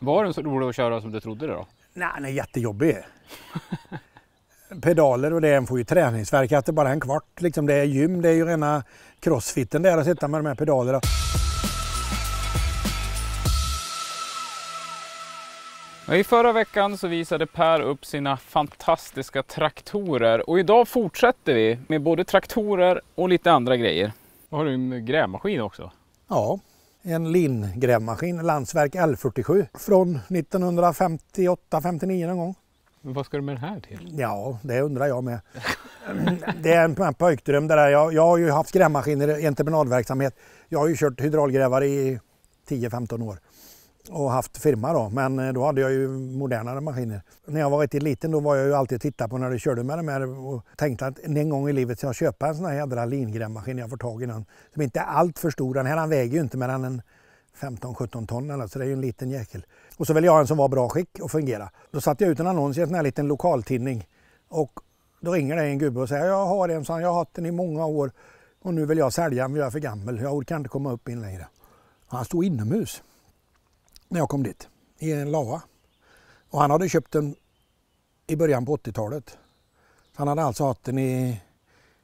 Var den så rolig att köra som du trodde det då? Nej, den är jättejobbig. Pedaler och det får ju träningsverk att det bara är en kvart. Liksom det är gym, det är ju rena crossfitten där att sitta med de här pedalerna. I förra veckan så visade Per upp sina fantastiska traktorer och idag fortsätter vi med både traktorer och lite andra grejer. Har du en grävmaskin också? Ja, en lingrävmaskin, Landsverk L47 från 1958-59 någon gång. Men vad ska du med den här till? Ja, det undrar jag med. Det är en pojkdröm där. Jag har ju haft grävmaskiner i entreprenadverksamhet. Jag har ju kört hydraulgrävare i 10-15 år och haft firma då, men då hade jag ju modernare maskiner. När jag var riktigt liten då var jag ju alltid och tittade på när du körde med dem här och tänkte att en gång i livet ska jag köpa en sån här jädra lingrävmaskin jag får tag i någon som inte är allt för stor. Den här väger ju inte mer än en 15-17 ton eller så det är ju en liten jäkel. Och så vill jag ha en som var bra skick och fungera. Då satte jag ut en annons i en sån här liten lokaltidning och då ringer det en gubbe och säger jag har en sån, jag har haft den i många år och nu vill jag sälja den, jag är för gammal, jag orkar inte komma upp in längre. Han stod inomhus när jag kom dit i en lava och han hade köpt den i början på 80-talet. Han hade alltså haft den i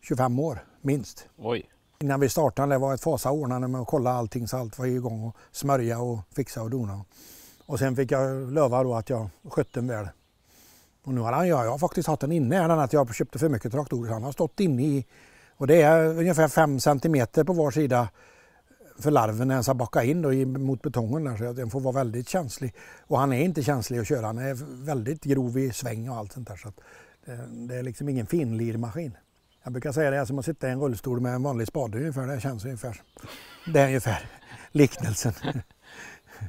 25 år minst. Oj. Innan vi startade det var ett fasa ordnande med att kolla allting så allt var igång och smörja och fixa och dona. Och sen fick jag lova då att jag skötte den väl. Och nu har jag har faktiskt haft den inne, än att jag köpte för mycket traktorer. Han har stått inne i, och det är ungefär 5 centimeter på var sida för larven när han ska backa in då mot betongen där, så att den får vara väldigt känslig. Och han är inte känslig att köra, han är väldigt grov i sväng och allt sånt där. Så att det är liksom ingen finlirmaskin. Jag brukar säga det är som att sitta i en rullstol med en vanlig spade ungefär, det känns ungefär. Det är ungefär liknelsen.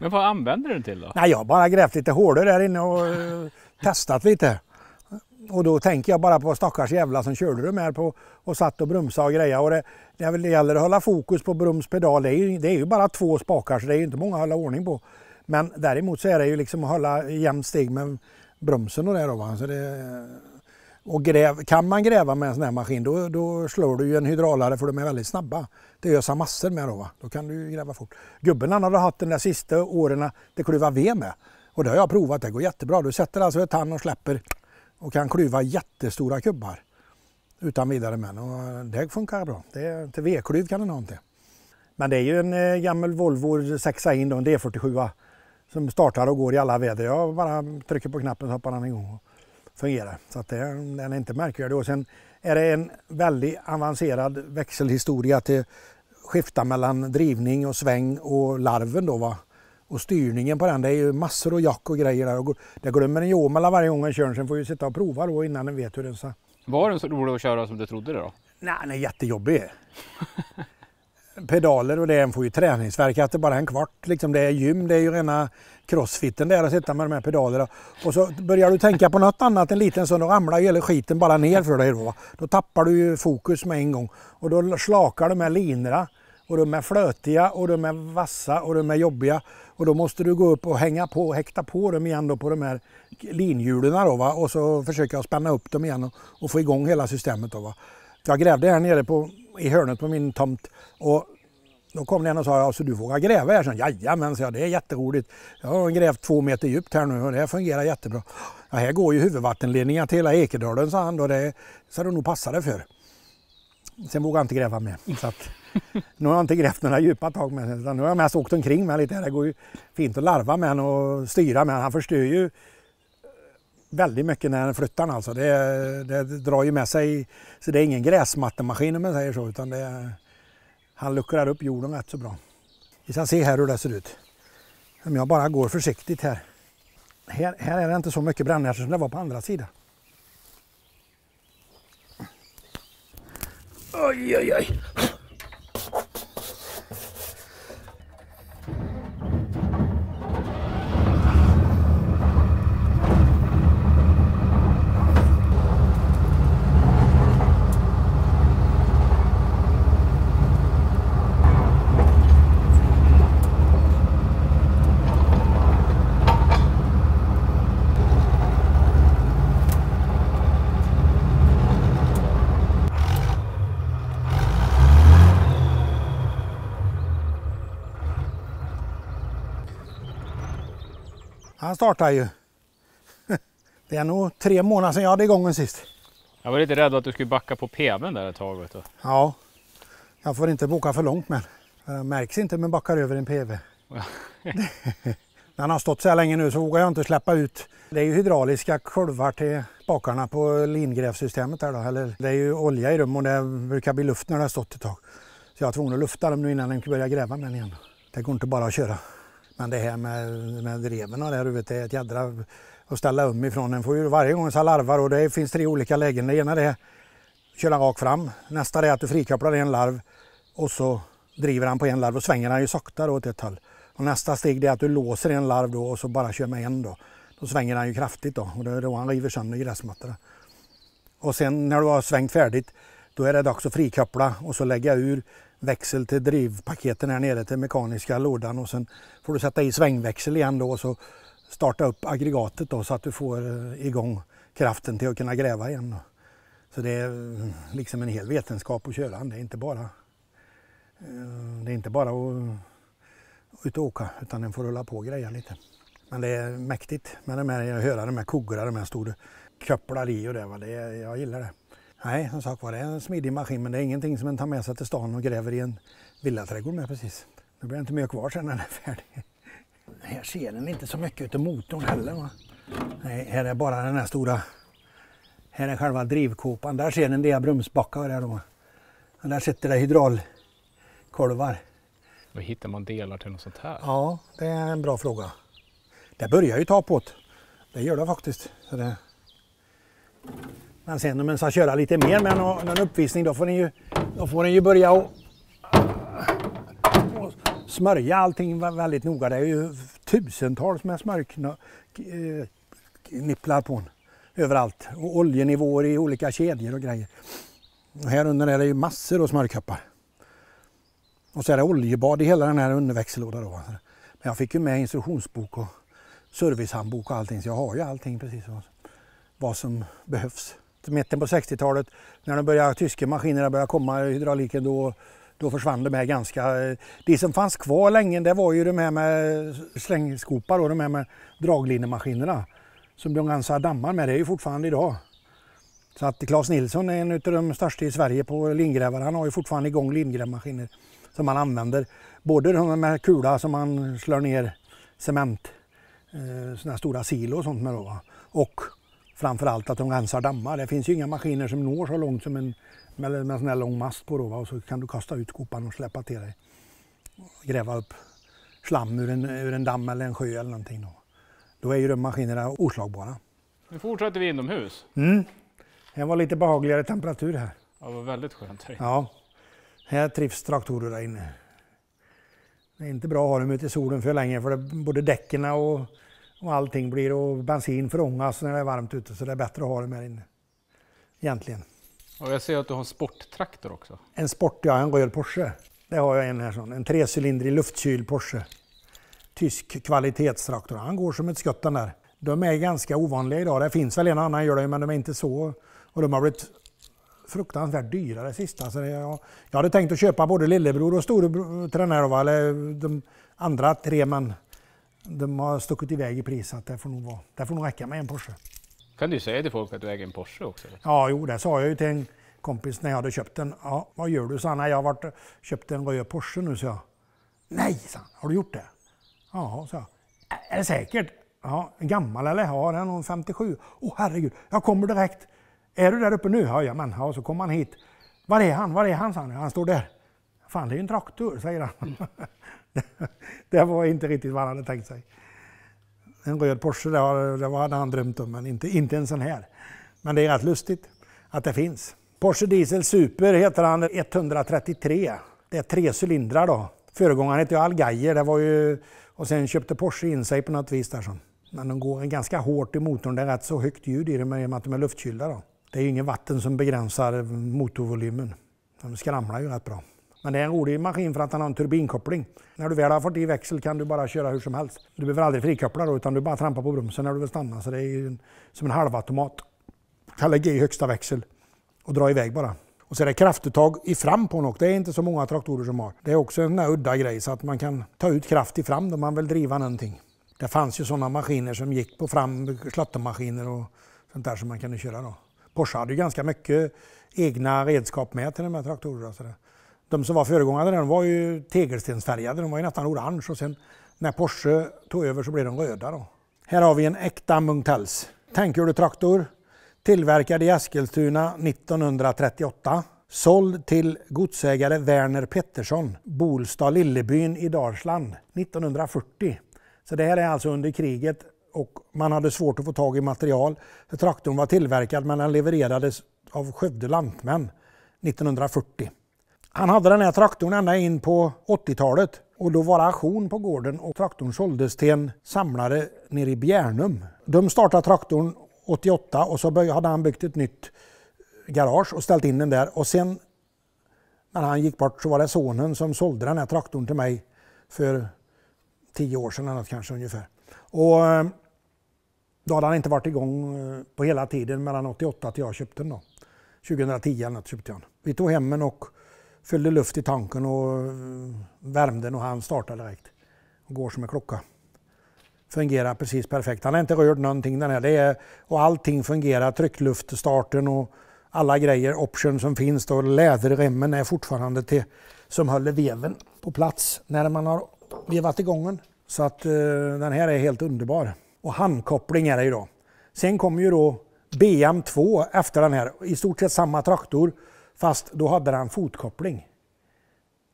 Men vad använder du den till då? Nej, jag har bara grävt lite hårdare där inne och testat lite. Och då tänker jag bara på stackars jävla som körde de här på och satt och bromsade och grejer. Och det gäller att hålla fokus på bromspedal. Det är ju bara 2 spakar så det är ju inte många att hålla ordning på. Men däremot så är det ju liksom att hålla jämnt steg med bromsen och det då. Va? Så och kan man gräva med en sån här maskin då slår du ju en hydraulare för de är väldigt snabba. Det gör så massor med då va. Då kan du gräva fort. Gubben han hade haft den där sista åren det kluva ved med. Och det har jag provat, det går jättebra. Du sätter alltså ett hand och släpper och kan klyva jättestora kubbar utan vidare med. Och det funkar bra. Till vedklyv kan den ha inte. Men det är ju en gammal Volvo 6 in då, en D47 som startar och går i alla väder. Jag bara trycker på knappen så hoppar den igång och fungerar. Så att den är inte märkvärdig. Och sen är det en väldigt avancerad växelhistoria till skifta mellan drivning och sväng och larven då va. Och styrningen på den, det är ju massor av jack och grejer där. Och det glömmer en ju mellan varje gång en kör, sen får ju sitta och prova då innan den vet hur den ska. Var den så rolig att köra som du trodde det då? Nej, den är jättejobbig. Pedaler och det får ju träningsverk att det bara är en kvart. Liksom det är gym, det är ju rena crossfitten där att sitta med de här pedalerna. Och så börjar du tänka på något annat en liten så då ramlar ju hela skiten bara ner för dig då. Då tappar du ju fokus med en gång. Och då slakar de här linorna. Och de är flötiga och de är vassa och de är jobbiga. Och då måste du gå upp och häkta på dem igen då på de här linhjulen då va. Och så försöka spänna upp dem igen och få igång hela systemet då va. Jag grävde här nere i hörnet på min tomt och då kom den och sa alltså du vågar gräva här. Så jajamän, så det är jätteroligt. Jag har grävt 2 meter djupt här nu och det fungerar jättebra. Ja, här går ju huvudvattenledningar till hela Ekedalen sa han då, det så det nog passade för. Sen vågar jag inte gräva med. Så att, nu har jag inte grävt några djupa tag med den. Nu har jag mest åkt omkring med lite. Det går ju fint att larva med och styra med. Han förstör ju väldigt mycket när den flyttar. Alltså. Det drar ju med sig, så det är ingen gräsmattemaskin om man säger så. Utan han luckrar upp jorden rätt så bra. Vi ska se här hur det ser ut. Om jag bara går försiktigt här. Här är det inte så mycket brännärtor som det var på andra sidan. Oj, oj, oj. Han startar ju. Det är nog 3 månader sedan jag hade igång den sist. Jag var lite rädd att du skulle backa på PV:n där ett tag. Vet du. Ja, jag får inte boka för långt men. Det märks inte om man backar över en PV. När han har stått så här länge nu så vågar jag inte släppa ut. Det är ju hydrauliska kolvar till spakarna på lingrävsystemet där då. Eller det är ju olja i rum och det brukar bli luft när det har stått ett tag. Så jag var tvungen att lufta dem nu innan de börjar gräva med den igen. Det går inte bara att köra. Men det här med dreven och där, du vet, det är ett jädra att ställa ifrån. Den får ju varje gång så larvar och det finns 3 olika lägen. Det ena är att köra rakt fram. Nästa är att du frikopplar en larv och så driver han på en larv och svänger han ju sakta då åt ett håll. Och nästa steg är att du låser en larv då och så bara kör med en då. Då svänger han ju kraftigt då och det är då han river sönder gräsmattorna. Och sen när du har svängt färdigt då är det dags att frikoppla och så lägga ur växel till drivpaketen här nere till mekaniska lådan och sen får du sätta i svängväxel igen då och så starta upp aggregatet då så att du får igång kraften till att kunna gräva igen då. Så det är liksom en hel vetenskap att köra. Det är inte bara att ut och åka utan den får rulla på och greja lite. Men det är mäktigt med de här, jag hör de här kuggarna, de här stora kopplar i och det, jag gillar det. Nej, som sagt var det är en smidig maskin men det är ingenting som man tar med sig till stan och gräver i en villaträdgård med precis. Det blir inte mycket kvar sen när den är färdig. Här ser den inte så mycket utav motorn heller va. Nej, här är bara den här stora, här är själva drivkåpan. Där ser den det bromsbackar där då. Och där sitter det hydraulkolvar. Var hittar man delar till något sånt här? Ja, det är en bra fråga. Det börjar ju ta på det. Det gör det faktiskt. Så det... Men sen om man ska köra lite mer med en uppvisning då får den ju börja och smörja allting väldigt noga. Det är ju tusentals med smörknipplar på den överallt. Och oljenivåer i olika kedjor och grejer. Och här under är det ju massor av smörkappar. Och så är det oljebad i hela den här underväxellådan då. Men jag fick ju med instruktionsbok och servicehandbok och allting så jag har ju allting precis vad som behövs. I mitten på 60-talet när tyska maskiner började komma i hydrauliken då försvann de här ganska... Det som fanns kvar länge det var ju de här med slängskopar och de här med draglinnemaskinerna som de ganska dammar med. Det är ju fortfarande idag. Så att Claes Nilsson är en av de största i Sverige på lingrävare. Han har ju fortfarande igång lingrävmaskiner som man använder. Både de med kula som man slår ner cement, sådana stora silo och sånt med då. Och framförallt att de rensar dammar. Det finns ju inga maskiner som når så långt som med en sån här lång mast på då. Och så kan du kasta ut skopan och släppa till dig. Gräva upp slam ur en damm eller en sjö eller någonting då. Då är ju de maskinerna oslagbara. Nu fortsätter vi inomhus. Det var lite behagligare temperatur här. Ja, det var väldigt skönt här. Ja, här trivs traktorer där inne. Det är inte bra att ha dem ute i solen för länge för både däcken och allting blir och bensin förångas när det är varmt ute så det är bättre att ha dem här inne. Egentligen. Och jag ser att du har en sporttraktor också. En en röd Porsche. Det har jag en här sån. En 3-cylindrig luftkyld Porsche. Tysk kvalitetstraktor. Han går som ett skott den där. De är ganska ovanliga idag. Det finns väl en annan gör det men de är inte så. Och de har blivit fruktansvärt dyra det sista. Så jag hade tänkt att köpa både lillebror och storebror till den här. Eller de andra 3 men de har stuckit iväg i pris. Att det får nog räcka med en Porsche. Kan du säga till folk att du äger en Porsche också? Ja, jo, det sa jag ju till en kompis när jag hade köpt den. Ja, vad gör du? Så när jag har köpt en röd Porsche nu så jag. Nej, sa han, har du gjort det? Ja, så jag. Är det säkert? Ja, gammal eller? Ja, den är nog 57. Herregud, jag kommer direkt. Är du där uppe nu? Ja, men så kommer han hit. Var är han? Sa han. Han står där. Fan, det är ju en traktor, säger han. Det var inte riktigt vad han hade tänkt sig. En röd Porsche, det hade han drömt om, men inte en sån här. Men det är rätt lustigt att det finns. Porsche Diesel Super heter han 133. Det är 3 cylindrar då. Föregångaren heter ju Allgaier, det var ju... Och sen köpte Porsche in sig på något vis där så. Men de går ganska hårt i motorn, det är rätt så högt ljud i dem med att de är luftkylda då. Det är ju ingen vatten som begränsar motorvolymen. De skramlar ju rätt bra. Men det är en rolig maskin för att den har en turbinkoppling. När du väl har fått i växel kan du bara köra hur som helst. Du behöver aldrig frikoppla då, utan du bara trampar på bromsen när du vill stanna. Så det är ju som en halvautomat. Du kan lägga i högsta växel och dra iväg bara. Och så är det kraftuttag i fram på något. Det är inte så många traktorer som har. Det är också en udda grej så att man kan ta ut kraft i fram om man vill driva någonting. Det fanns ju sådana maskiner som gick på fram, slåttermaskiner och sånt där som man kunde köra då. Porsche hade ju ganska mycket egna redskap med till de här traktorerna. Så de som var föregångare de var ju tegelstensfärgade, de var ju nästan orange och sen när Porsche tog över så blev de röda då. Här har vi en äkta Munktals. Tankhjuletraktor, tillverkad i Eskilstuna 1938. Såld till godsägare Werner Pettersson, Bolstad Lillebyn i Dalsland 1940. Så det här är alltså under kriget och man hade svårt att få tag i material. För traktorn var tillverkad men den levererades av Skövde lantmän 1940. Han hade den här traktorn ända in på 80-talet och då var det auktion på gården och traktorn såldes till en samlare nere i Bjärnum. De startade traktorn 88 och så hade han byggt ett nytt garage och ställt in den där och sen när han gick bort så var det sonen som sålde den här traktorn till mig för 10 år sedan eller kanske ungefär. Och då hade han inte varit igång på hela tiden mellan 88 till jag köpte den då. 2010 eller något köpte jag den. Vi tog hem den och fyllde luft i tanken och värmde den och han startade direkt. Och går som en klocka. Fungerar precis perfekt. Han har inte rört någonting den här. Och allting fungerar. Tryckluftsstarten och alla grejer, option som finns då. Läderremmen är fortfarande till som håller veven på plats när man har vevat igång den. Så att den här är helt underbar. Och handkoppling är det ju då. Sen kommer ju då BM2 efter den här. I stort sett samma traktor fast då hade den fotkoppling.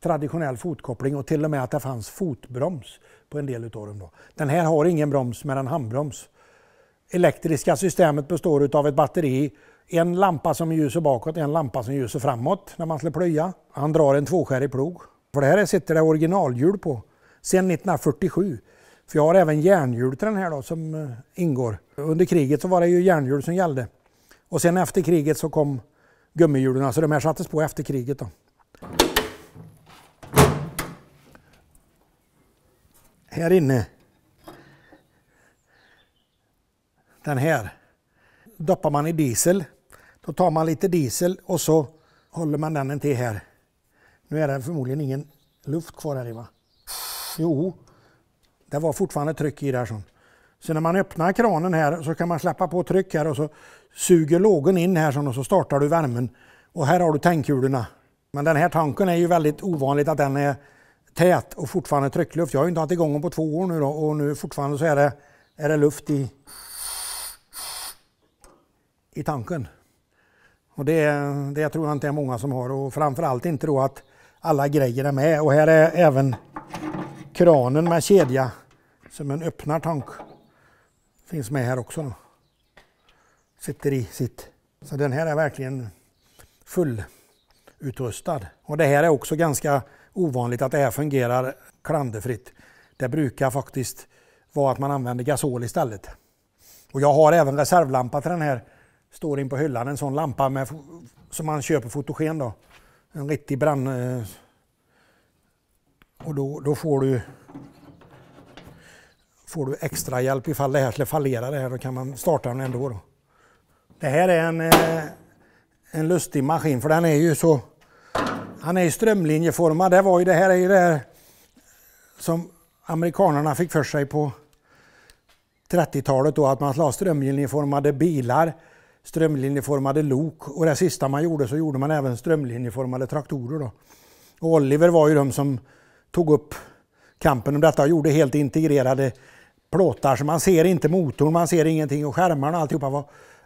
Traditionell fotkoppling och till och med att det fanns fotbroms på en del utav dem då. Den här har ingen broms men en handbroms. Elektriska systemet består av ett batteri. En lampa som ljuser bakåt, en lampa som ljuser framåt när man ska plöja. Han drar en tvåskärig plog. För det här sitter det originalhjul på. Sen 1947. För jag har även järnhjul till den här då som ingår. Under kriget så var det ju järnhjul som gällde. Och sen efter kriget så kom gummihjulen. Så de här sattes på efter kriget då. Här inne. Den här. Doppar man i diesel. Då tar man lite diesel och så håller man den till här. Nu är det förmodligen ingen luft kvar här i va? Jo, det var fortfarande tryck i där sån. Så när man öppnar kranen här så kan man släppa på tryck här och så suger lågen in här sån och så startar du värmen. Och här har du tankhjulen. Men den här tanken är ju väldigt ovanligt att den är tät och fortfarande tryckluft. Jag har ju inte haft igång den på 2 år nu då och nu fortfarande så är det luft i tanken. Och det tror jag inte är många som har och framförallt inte då att alla grejer är med. Och här är även kranen med kedja som en öppnar tank. Finns med här också då. Sitter i sitt. Så den här är verkligen fullutrustad. Och det här är också ganska ovanligt att det här fungerar klanderfritt. Det brukar faktiskt vara att man använder gasol istället. Och jag har även reservlampa till den här. Står in på hyllan en sån lampa med, som man köper fotogen då. En riktig brand. Och då får du extra hjälp ifall det här skulle fallera det här. Då kan man starta den ändå då. Det här är en lustig maskin för den är ju så. Han är ju strömlinjeformad. Det här är ju det här som amerikanerna fick för sig på 30-talet då. Att man skulle ha strömlinjeformade bilar. Strömlinjeformade lok och det sista man gjorde så gjorde man även strömlinjeformade traktorer då. Och Oliver var ju de som tog upp kampen om detta och gjorde helt integrerade plåtar så man ser inte motorn, man ser ingenting och skärmarna och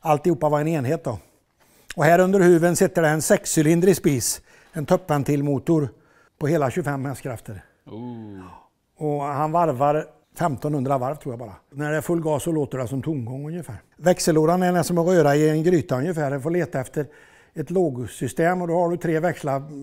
alltihopa var en enhet då. Och här under huven sitter det en 6-cylindrig spis, en toppventilmotor på hela 25 hästkrafter. Och han varvar 1500 varv tror jag bara. När det är full gas så låter det som tomgång ungefär. Växellådan är som att röra i en gryta ungefär. Den får leta efter ett lågsystem och då har du 3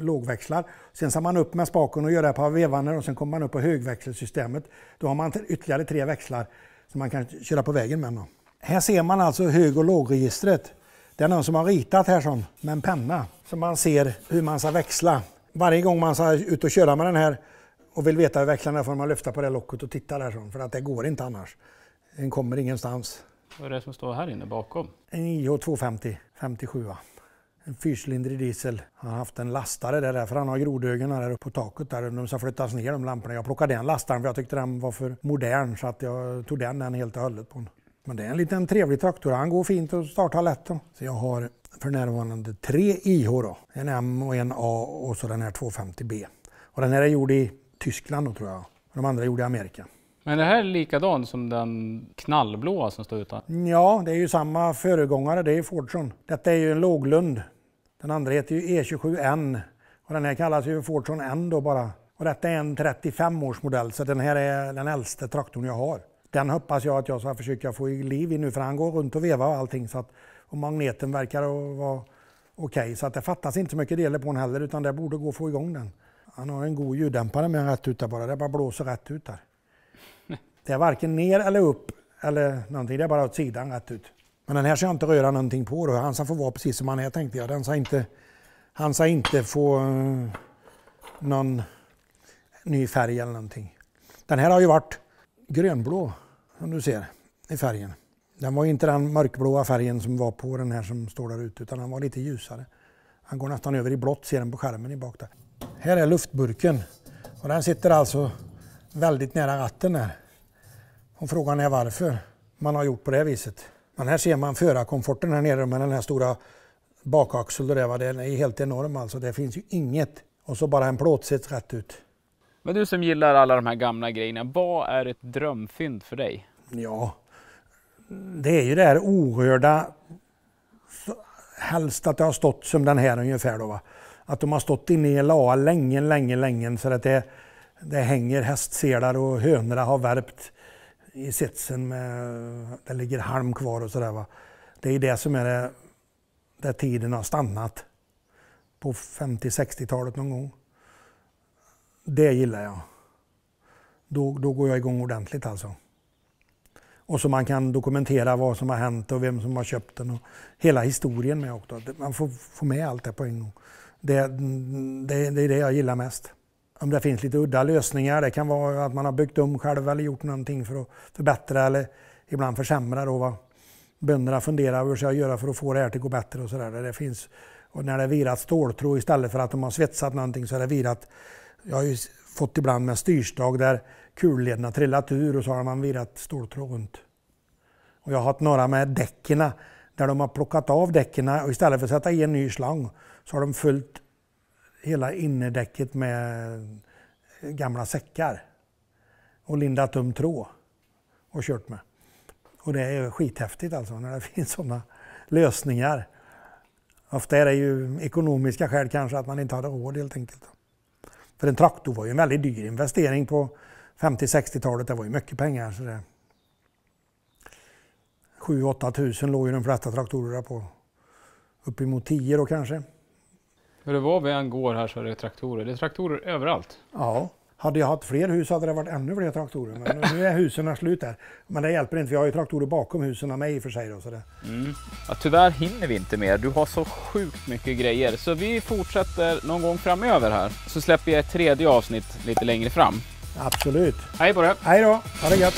lågväxlar. Sen samar man upp med spaken och gör det på vevaner och sen kommer man upp på högväxelsystemet. Då har man ytterligare 3 växlar som man kan köra på vägen med. Här ser man alltså hög- och lågregistret. Det är någon som har ritat här som med en penna. Så man ser hur man ska växla. Varje gång man ska ut och köra med den här och vill veta hur växlarna får man lyfta på det locket och titta där så, för att det går inte annars. Den kommer ingenstans. Vad är det som står här inne bakom? En IH 250, 57. En 4-cylindrig diesel. Han har haft en lastare där, för han har grodögonen där uppe på taket där. De ska flyttas ner de lamporna. Jag plockade den lastaren för jag tyckte den var för modern så att jag tog den helt och hållet på. Men det är en liten trevlig traktor. Han går fint och startar lätt. Då. Så jag har för närvarande 3 IH då. En M och en A och så den här 250B. Och den här är gjord i Tyskland då, tror jag. De andra är gjorda i Amerika. Men det här är likadan som den knallblåa som står utan? Ja, det är ju samma föregångare. Det är Fordson. Detta är ju en låglund. Den andra heter ju E27N. Och den här kallas ju Fordson N då bara. Och detta är en 35-årsmodell. Så den här är den äldsta traktorn jag har. Den hoppas jag att jag ska försöka få i liv i nu. För han går runt och vevar och allting. Så att, och magneten verkar att vara okej. Så att det fattas inte så mycket delar på den heller. Utan det borde gå att få igång den. Han har en god ljuddämpare med rätt ut där bara. Det bara blåser rätt ut där. Det är varken ner eller upp eller någonting. Det är bara åt sidan rätt ut. Men den här ska jag inte röra någonting på då. Han ska få vara precis som han är, tänkte jag. Han ska inte få någon ny färg eller någonting. Den här har ju varit grönblå, som du ser, i färgen. Den var inte den mörkblåa färgen som var på den här som står där ute, utan den var lite ljusare. Han går nästan över i blått, ser den på skärmen i bak där. Här är luftburken. Och den sitter alltså väldigt nära ratten där. Och frågan är varför man har gjort på det viset. Men här ser man förarkomforten här nere med den här stora bakaxeln. Den är helt enorm alltså. Det finns ju inget. Och så bara en plåtsits rätt ut. Men du som gillar alla de här gamla grejerna, vad är ett drömfynd för dig? Ja, det är ju det här orörda. Helst att det har stått som den här ungefär då, va. Att de har stått inne i LA länge så att det hänger hästselar och hönorna har värpt i sitsen det ligger halm kvar och sådär, va. Det är det som är det där tiden har stannat på 50-60-talet någon gång. Det gillar jag. Då går jag igång ordentligt alltså. Och så man kan dokumentera vad som har hänt och vem som har köpt den och hela historien med också. Man får få med allt det på en gång. Det är det jag gillar mest. Om det finns lite udda lösningar, det kan vara att man har byggt om själv eller gjort någonting för att förbättra eller ibland försämra då, va. Bönderna funderar hur ska jag göra för att få det här till att gå bättre och sådär. Det finns, och när det är virat ståltråd istället för att de har svetsat någonting så är det virat. Jag har ju fått ibland med styrstag där kullederna trillat ur och så har man virat ståltråd runt. Och jag har haft några med däckerna där de har plockat av däckerna och istället för att sätta i en ny slang så har de fyllt hela innerdäcket med gamla säckar och lindat tråd och kört med. Och det är skithäftigt alltså när det finns sådana lösningar. Ofta är det ju ekonomiska skäl kanske att man inte har råd helt enkelt. För en traktor var ju en väldigt dyr investering på 50-60-talet. Det var ju mycket pengar. Så det 7-8 tusen låg ju de flesta traktorer på. Uppemot 10 då kanske. Hur det var vi än går här så är det traktorer. Det är traktorer överallt. Ja. Hade jag haft fler hus hade det varit ännu fler traktorer. Men nu är husen slut där. Men det hjälper inte för jag har ju traktorer bakom husen med i för sig. Då, så det. Ja, tyvärr hinner vi inte mer. Du har så sjukt mycket grejer. Så vi fortsätter någon gång framöver här. Så släpper jag ett 3:e avsnitt lite längre fram. Absolut. Hej på det. Hej då. Ha det gött.